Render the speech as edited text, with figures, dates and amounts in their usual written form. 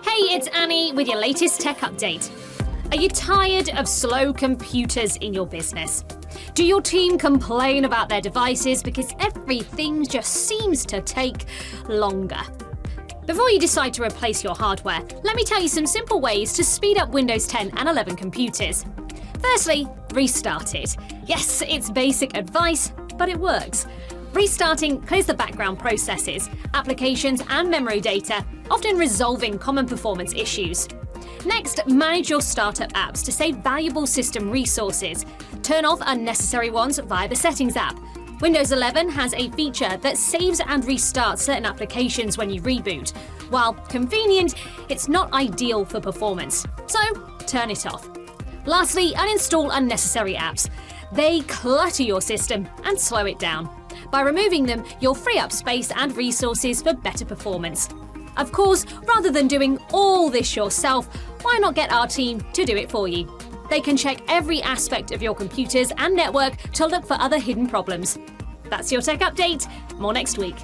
Hey, it's Annie with your latest tech update. Are you tired of slow computers in your business? Do your team complain about their devices because everything just seems to take longer? Before you decide to replace your hardware, let me tell you some simple ways to speed up Windows 10 and 11 computers. Firstly, restart it. Yes, it's basic advice, but it works. Restarting clears the background processes, applications and memory data, often resolving common performance issues. Next, manage your startup apps to save valuable system resources. Turn off unnecessary ones via the Settings app. Windows 11 has a feature that saves and restarts certain applications when you reboot. While convenient, it's not ideal for performance, so turn it off. Lastly, uninstall unnecessary apps. They clutter your system and slow it down. By removing them, you'll free up space and resources for better performance. Of course, rather than doing all this yourself, why not get our team to do it for you? They can check every aspect of your computers and network to look for other hidden problems. That's your tech update. More next week.